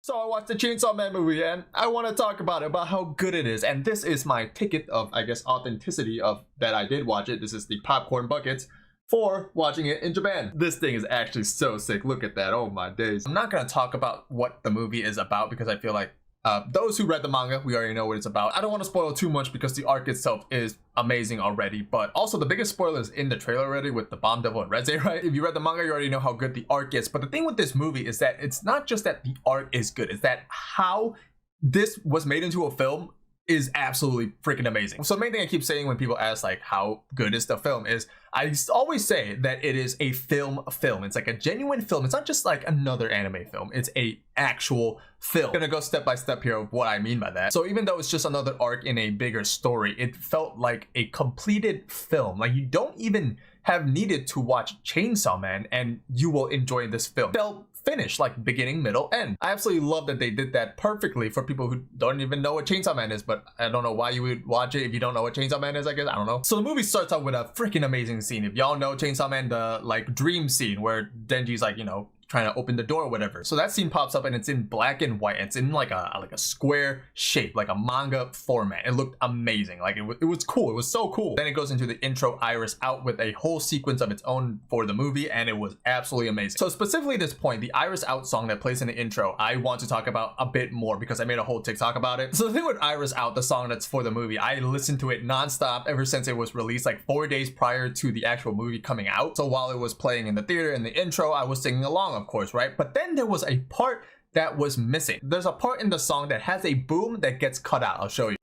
So I watched the Chainsaw Man movie and I want to talk about how good it is. And this is my ticket of, I guess, authenticity of that I did watch it. This is the popcorn buckets for watching it in Japan. This thing is actually so sick. Look at that. Oh my days. I'm not going to talk about what the movie is about because I feel like those who read the manga, we already know what it's about. I don't want to spoil too much because the arc itself is amazing already, but also the biggest spoiler is in the trailer already with the Bomb Devil and Reze, right? If you read the manga, you already know how good the arc is. But the thing with this movie is that it's not just that the arc is good, it's that how this was made into a film is absolutely freaking amazing. So the main thing I keep saying when people ask like how good is the film is I always say that it is a film. It's like a genuine film. It's not just like another anime film. It's a actual film. I'm gonna go step by step here of what I mean by that. So even though it's just another arc in a bigger story, it felt like a completed film. Like you don't even have needed to watch Chainsaw Man and you will enjoy this film. It felt finished, like beginning, middle, end. I absolutely love that they did that perfectly for people who don't even know what Chainsaw Man is, but I don't know why you would watch it if you don't know what Chainsaw Man is, I guess. I don't know. So the movie starts out with a freaking amazing scene. If y'all know Chainsaw Man, the like dream scene where Denji's like, you know, trying to open the door or whatever. So that scene pops up and it's in black and white. It's in like a square shape, like a manga format. It looked amazing. Like it was cool. It was so cool. Then it goes into the intro Iris Out with a whole sequence of its own for the movie, and it was absolutely amazing. So specifically this point, the Iris Out song that plays in the intro, I want to talk about a bit more because I made a whole TikTok about it. So the thing with Iris Out, the song that's for the movie, I listened to it nonstop ever since it was released, like 4 days prior to the actual movie coming out. So while it was playing in the theater in the intro, I was singing along, of course, right? But then there was a part that was missing. There's a part in the song that has a boom that gets cut out. I'll show you.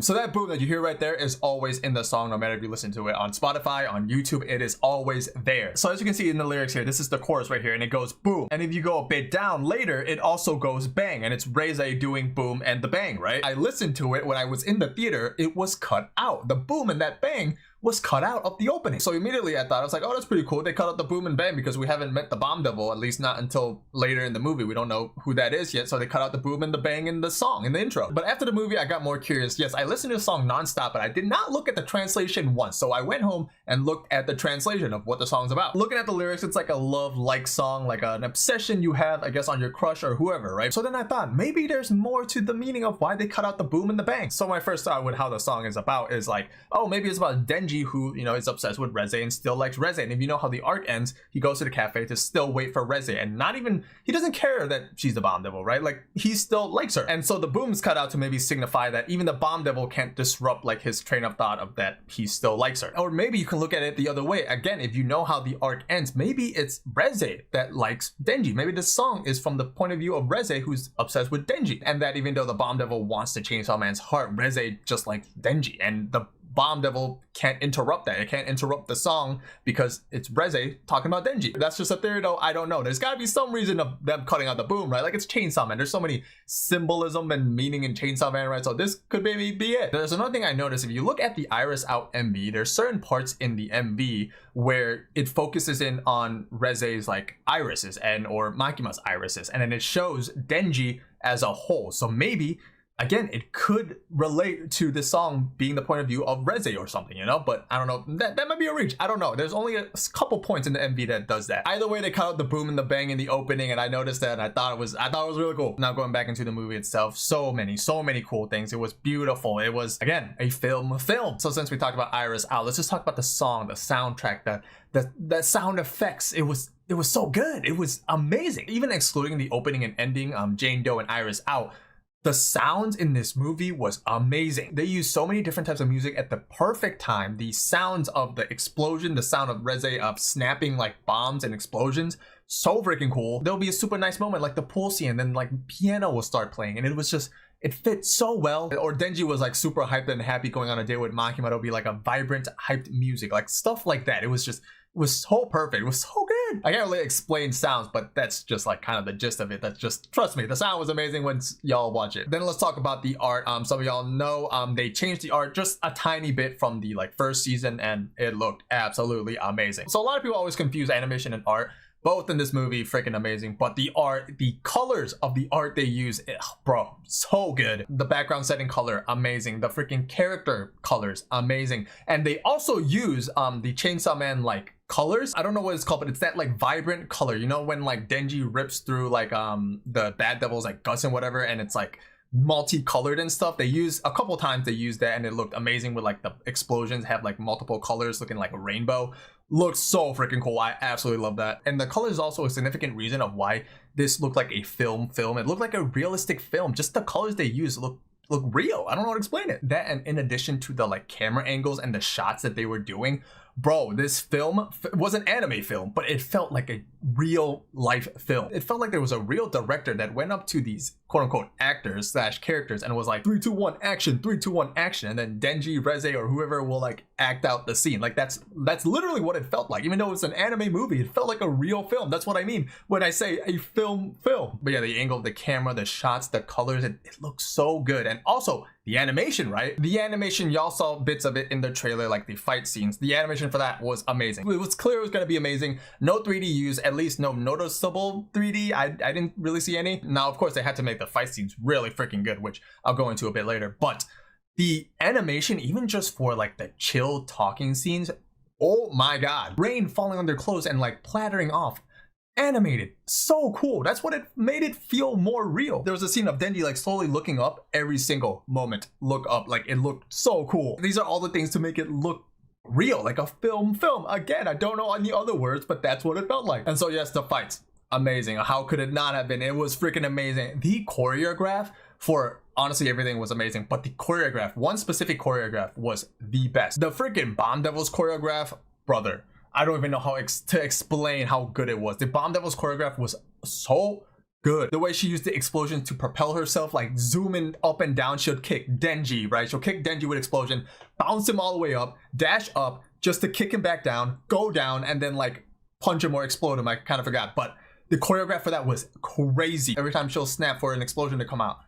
So that boom that you hear right there is always in the song, no matter if you listen to it on Spotify, on YouTube, it is always there. So as you can see in the lyrics here, this is the chorus right here, and it goes boom. And if you go a bit down later, it also goes bang, and it's Reze doing boom and the bang, right? I listened to it when I was in the theater, it was cut out. The boom and that bang was cut out of the opening. So immediately I thought, I was like, oh, that's pretty cool. They cut out the boom and bang because we haven't met the Bomb Devil, at least not until later in the movie. We don't know who that is yet. So they cut out the boom and the bang in the song, in the intro. But after the movie, I got more curious. Yes, I listened to the song nonstop, but I did not look at the translation once. So I went home and looked at the translation of what the song's about. Looking at the lyrics, it's like a love-like song, like an obsession you have, I guess, on your crush or whoever, right? So then I thought, maybe there's more to the meaning of why they cut out the boom and the bang. So my first thought with how the song is about is like, oh, maybe it's about Denji who, you know, is obsessed with Reze and still likes Reze. And if you know how the arc ends, he goes to the cafe to still wait for Reze and not even, he doesn't care that she's the Bomb Devil, right? Like he still likes her. And so the boom's cut out to maybe signify that even the Bomb Devil can't disrupt like his train of thought of that he still likes her. Or maybe you can look at it the other way. Again, if you know how the arc ends, maybe it's Reze that likes Denji. Maybe the song is from the point of view of Reze who's obsessed with Denji. And that even though the Bomb Devil wants to Chainsaw Man's heart, Reze just likes Denji. And the Bomb Devil can't interrupt that. It can't interrupt the song because it's Reze talking about Denji. That's just a theory though. I don't know. There's gotta be some reason of them cutting out the boom, right? Like it's Chainsaw Man. There's so many symbolism and meaning in Chainsaw Man, right? So this could maybe be it. There's another thing I noticed. If you look at the Iris Out MV, there's certain parts in the MV where it focuses in on Reze's like irises and or Makima's irises, and then it shows Denji as a whole. So maybe again, it could relate to the song being the point of view of Reze or something, you know? But I don't know. That might be a reach. I don't know. There's only a couple points in the MV that does that. Either way, they cut out the boom and the bang in the opening, and I noticed that, and I thought it was really cool. Now going back into the movie itself, so many cool things. It was beautiful. It was again a film. So since we talked about Iris Out, let's just talk about the song, the soundtrack, the sound effects. It was so good. It was amazing. Even excluding the opening and ending, Jane Doe and Iris Out, the sounds in this movie was amazing. They used so many different types of music at the perfect time. The sounds of the explosion, the sound of Reze of snapping like bombs and explosions, so freaking cool. There'll be a super nice moment like the pool scene, and then like piano will start playing, and it was just, it fit so well. Or Denji was like super hyped and happy going on a date with Makima. It'll be like a vibrant, hyped music, like stuff like that. It was so perfect. It was so good. I can't really explain sounds, but that's just like kind of the gist of it. That's just, trust me, the sound was amazing once y'all watch it. Then let's talk about the art. Some of y'all know they changed the art just a tiny bit from the like first season, and it looked absolutely amazing. So a lot of people always confuse animation and art. Both in this movie, freaking amazing. But the art, the colors of the art they use, bro, so good. The background setting color, amazing. The freaking character colors, amazing. And they also use the Chainsaw Man like colors. I don't know what it's called, but it's that like vibrant color. You know when like Denji rips through like the bad devil's like guts and whatever, and it's like multicolored and stuff. They use a couple times they used that and it looked amazing with like the explosions have like multiple colors looking like a rainbow. Looks so freaking cool. I absolutely love that. And the color is also a significant reason of why this looked like a film. It looked like a realistic film. Just the colors they use look real. I don't know how to explain it. That, and in addition to the like camera angles and the shots that they were doing, bro, this film was an anime film, but it felt like a real life film. It felt like there was a real director that went up to these quote unquote actors slash characters and was like 3, 2, 1 action, 3, 2, 1 action, and then Denji, Reze, or whoever will like act out the scene. Like that's literally what it felt like. Even though it's an anime movie, it felt like a real film. That's what I mean when I say a film. But yeah, the angle of the camera, the shots, the colors, it looks so good. And also the animation, right? The animation, y'all saw bits of it in the trailer, like the fight scenes. The animation for that was amazing. It was clear it was gonna be amazing. No 3D use, at least no noticeable 3D. I didn't really see any. Now, of course, they had to make the fight scenes really freaking good, which I'll go into a bit later. But the animation, even just for like the chill talking scenes, oh my god. Rain falling on their clothes and like plattering off. Animated, so cool. That's what it made it feel more real. There was a scene of Denji like slowly looking up every single moment. Look up, like it looked so cool. These are all the things to make it look real, like a film. Again, I don't know any other words, but that's what it felt like. And so yes, the fights, amazing. How could it not have been? It was freaking amazing. The choreograph for honestly everything was amazing, but the choreograph, one specific choreograph was the best. The freaking Bomb Devils choreograph, brother, I don't even know how to explain how good it was. The Bomb Devils choreograph was so good. The way she used the explosion to propel herself, like zooming up and down, she'll kick Denji, right? She'll kick Denji with explosion, bounce him all the way up, dash up, just to kick him back down, go down, and then like punch him or explode him. I kind of forgot, but the choreograph for that was crazy. Every time she'll snap for an explosion to come out.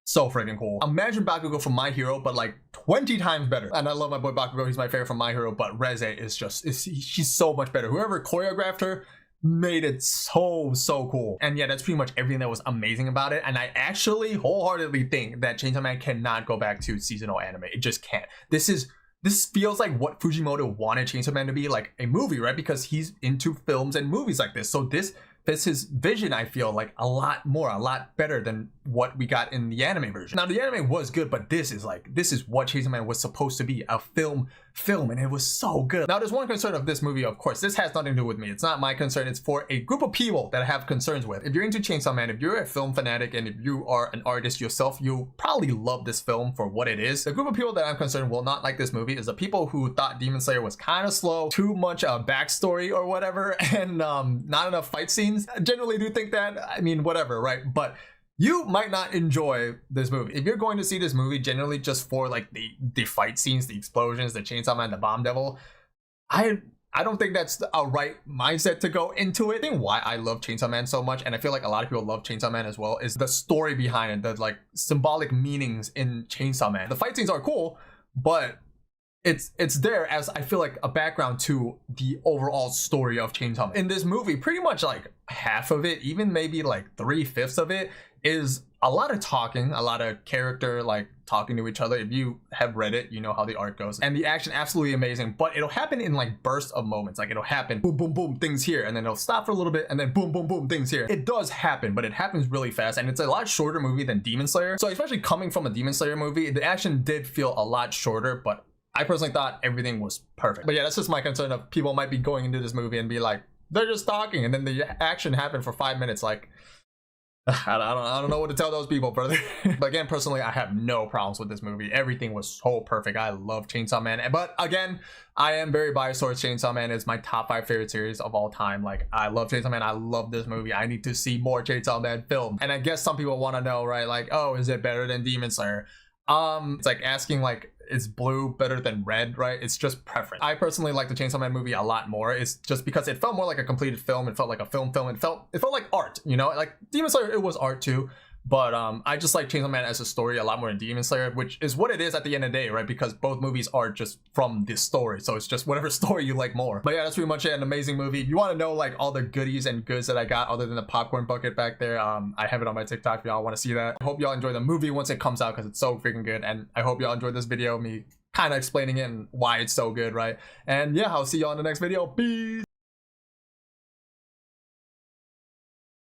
So freaking cool. Imagine Bakugo from My Hero, but like 20 times better. And I love my boy Bakugo, he's my favorite from My Hero, but Reze is just, she's so much better. Whoever choreographed her made it so cool. And yeah, that's pretty much everything that was amazing about it. And I actually wholeheartedly think that Chainsaw Man cannot go back to seasonal anime. It just can't. This feels like what Fujimoto wanted Chainsaw Man to be, like a movie, right? Because he's into films and movies like this. So this fits his vision, I feel like, a lot better than what we got in the anime version. Now the anime was good, but this is what Chainsaw Man was supposed to be, a film, and it was so good. Now there's one concern of this movie, of course. This has nothing to do with me. It's not my concern. It's for a group of people that I have concerns with. If you're into Chainsaw Man, if you're a film fanatic, and if you are an artist yourself, you'll probably love this film for what it is. The group of people that I'm concerned will not like this movie is the people who thought Demon Slayer was kind of slow, too much backstory or whatever, and not enough fight scenes. I generally do think that. I mean, whatever, right? But you might not enjoy this movie. If you're going to see this movie generally just for like the fight scenes, the explosions, the Chainsaw Man, the Bomb Devil, I don't think that's a right mindset to go into it. I think why I love Chainsaw Man so much, and I feel like a lot of people love Chainsaw Man as well, is the story behind it, the like symbolic meanings in Chainsaw Man. The fight scenes are cool, but it's there as, I feel like, a background to the overall story of Chainsaw Man. In this movie, pretty much like half of it, even maybe like 3/5 of it, is a lot of talking, a lot of character like talking to each other. If you have read it, you know how the art goes. And the action, absolutely amazing, but it'll happen in like bursts of moments. Like it'll happen, boom, boom, boom, things here, and then it'll stop for a little bit, and then boom, boom, boom, things here. It does happen, but it happens really fast, and it's a lot shorter movie than Demon Slayer. So especially coming from a Demon Slayer movie, the action did feel a lot shorter, but I personally thought everything was perfect. But yeah, that's just my concern of people might be going into this movie and be like, they're just talking, and then the action happened for 5 minutes. Like, I don't know what to tell those people, brother. But again, personally, I have no problems with this movie. Everything was so perfect. I love Chainsaw Man. But again, I am very biased towards Chainsaw Man. It's my top 5 favorite series of all time. Like, I love Chainsaw Man. I love this movie. I need to see more Chainsaw Man filmed. And I guess some people want to know, right? Like, oh, is it better than Demon Slayer? It's like asking like, is blue better than red, right? It's just preference. I personally like the Chainsaw Man movie a lot more. It's just because it felt more like a completed film. It felt like a film. It felt like art, you know? Like Demon Slayer, it was art too. But I just like Chainsaw Man as a story a lot more than Demon Slayer, which is what it is at the end of the day, right? Because both movies are just from this story. So it's just whatever story you like more. But yeah, that's pretty much it. An amazing movie. If you want to know like all the goodies and goods that I got other than the popcorn bucket back there, I have it on my TikTok if y'all want to see that. I hope y'all enjoy the movie once it comes out because it's so freaking good. And I hope y'all enjoyed this video, me kind of explaining it and why it's so good, right? And yeah, I'll see y'all in the next video. Peace!